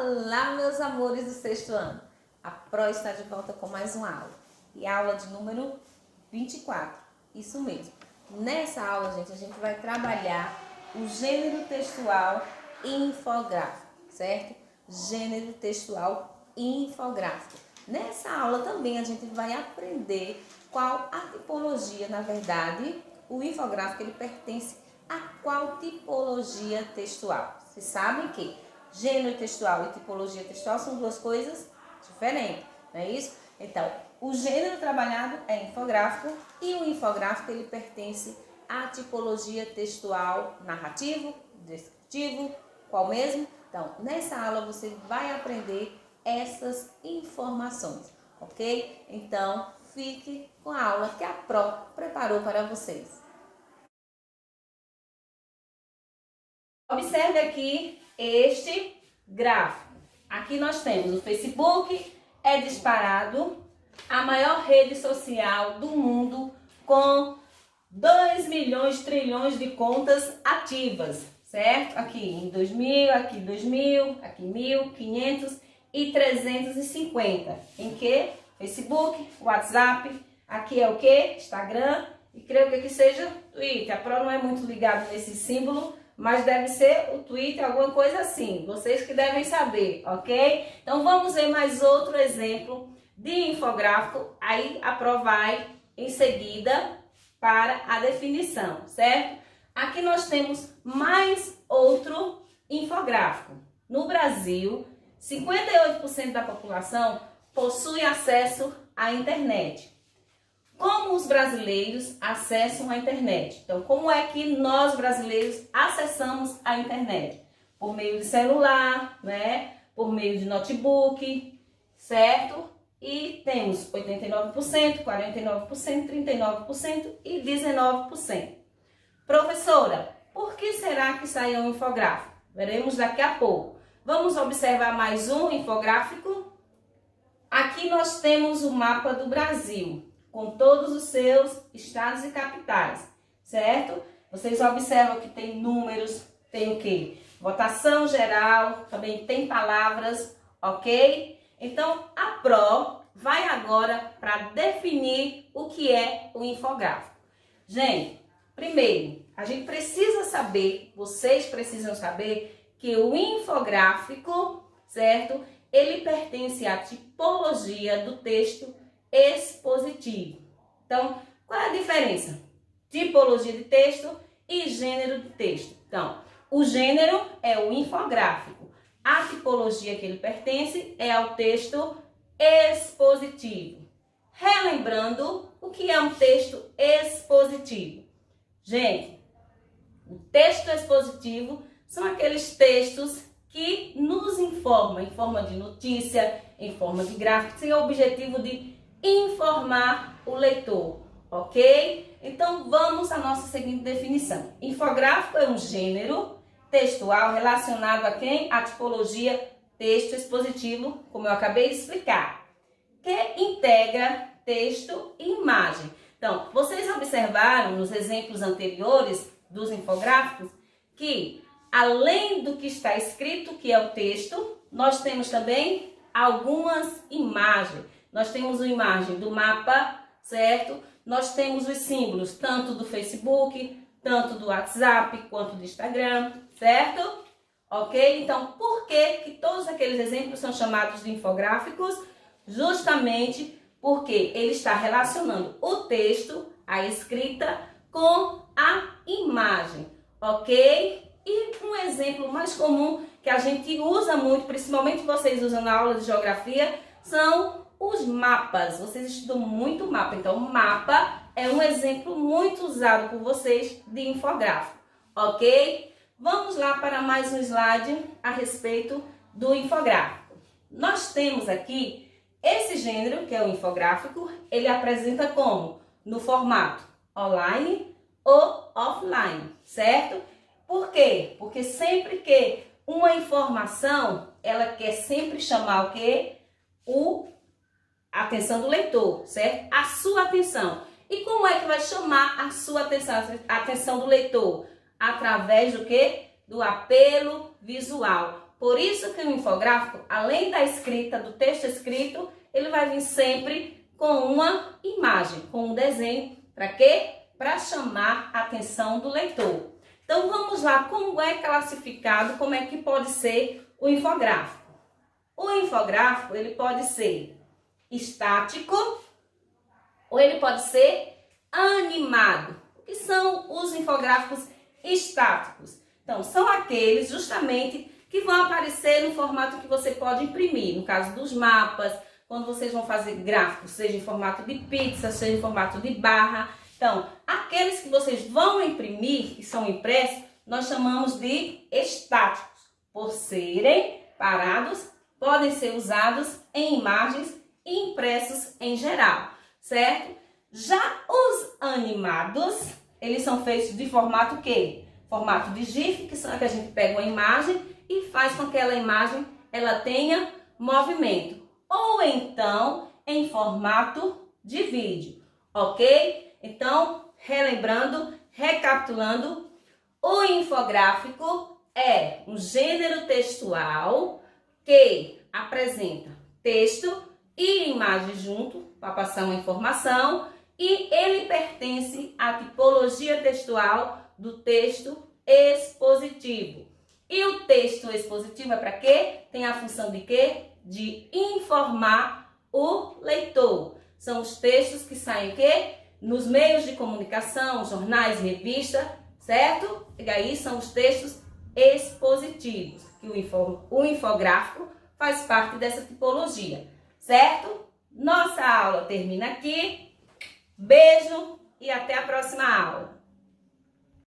Olá, meus amores do sexto ano. A Pro está de volta com mais uma aula. E a aula de número 24. Isso mesmo. Nessa aula, gente, a gente vai trabalhar o gênero textual infográfico, certo? Gênero textual infográfico. Nessa aula também a gente vai aprender qual a tipologia, na verdade, o infográfico ele pertence a qual tipologia textual. Vocês sabem que gênero textual e tipologia textual são duas coisas diferentes, não é isso? Então, o gênero trabalhado é infográfico e o infográfico ele pertence à tipologia textual narrativo, descritivo, qual mesmo? Então, nessa aula você vai aprender essas informações, ok? Então, fique com a aula que a Pro preparou para vocês. Observe aqui este gráfico. Aqui nós temos o Facebook, é disparado a maior rede social do mundo com 2 milhões, trilhões de contas ativas, certo? Aqui em 2000, aqui 2000, aqui 1.500 e 350. Em que? Facebook, WhatsApp, aqui é o que? Instagram e creio que aqui seja Twitter. A Pro não é muito ligada nesse símbolo, mas deve ser o Twitter, alguma coisa assim. Vocês que devem saber, ok? Então vamos ver mais outro exemplo de infográfico. Aí a Pro vai em seguida para a definição, certo? Aqui nós temos mais outro infográfico. No Brasil, 58% da população possui acesso à internet. Como os brasileiros acessam a internet? Então, como é que nós brasileiros acessamos a internet? Por meio de celular, né? Por meio de notebook, certo? E temos 89%, 49%, 39% e 19%. Professora, por que será que saiu um infográfico? Veremos daqui a pouco. Vamos observar mais um infográfico? Aqui nós temos o mapa do Brasil, com todos os seus estados e capitais, certo? Vocês observam que tem números, tem o quê? Votação geral, também tem palavras, ok? Então, a Pro vai agora para definir o que é o infográfico. Gente, primeiro, a gente precisa saber, vocês precisam saber que o infográfico, certo? Ele pertence à tipologia do texto expositivo. Então, qual é a diferença? Tipologia de texto e gênero de texto. Então, o gênero é o infográfico. A tipologia que ele pertence é ao texto expositivo. Relembrando, o que é um texto expositivo? Gente, o texto expositivo são aqueles textos que nos informam em forma de notícia, em forma de gráfico, sem o objetivo de informar o leitor, ok? Então, vamos à nossa seguinte definição. Infográfico é um gênero textual relacionado a quem? A tipologia texto expositivo, como eu acabei de explicar, que integra texto e imagem. Então, vocês observaram nos exemplos anteriores dos infográficos que, além do que está escrito, que é o texto, nós temos também algumas imagens. Nós temos a imagem do mapa, certo? Nós temos os símbolos, tanto do Facebook, tanto do WhatsApp, quanto do Instagram, certo? Ok? Então, por que todos aqueles exemplos são chamados de infográficos? Justamente porque ele está relacionando o texto, a escrita, com a imagem, ok? E um exemplo mais comum que a gente usa muito, principalmente vocês usam na aula de geografia, são os mapas. Vocês estudam muito mapa, então mapa é um exemplo muito usado por vocês de infográfico, ok? Vamos lá para mais um slide a respeito do infográfico. Nós temos aqui esse gênero, que é o infográfico, ele apresenta como? No formato online ou offline, certo? Por quê? Porque sempre que uma informação, ela quer sempre chamar o quê? A atenção do leitor, certo? A sua atenção. E como é que vai chamar a sua atenção, a atenção do leitor? Através do quê? Do apelo visual. Por isso que o infográfico, além da escrita, do texto escrito, ele vai vir sempre com uma imagem, com um desenho. Para quê? Para chamar a atenção do leitor. Então vamos lá, como é classificado, como é que pode ser o infográfico? O infográfico, ele pode ser estático ou ele pode ser animado. O que são os infográficos estáticos? Então, são aqueles justamente que vão aparecer no formato que você pode imprimir. No caso dos mapas, quando vocês vão fazer gráficos, seja em formato de pizza, seja em formato de barra. Então, aqueles que vocês vão imprimir, que são impressos, nós chamamos de estáticos. Por serem parados, podem ser usados em imagens e impressos em geral, certo? Já os animados, eles são feitos de formato o quê? Formato de GIF, que são que a gente pega uma imagem e faz com que aquela imagem ela tenha movimento. Ou então em formato de vídeo, ok? Então, relembrando, recapitulando, o infográfico é um gênero textual que apresenta texto e imagem junto para passar uma informação e ele pertence à tipologia textual do texto expositivo. E o texto expositivo é para quê? Tem a função de quê? De informar o leitor. São os textos que saem o quê? Nos meios de comunicação, jornais, revistas, certo? E aí são os textos expositivos, que o infográfico faz parte dessa tipologia, certo? Nossa aula termina aqui. Beijo e até a próxima aula.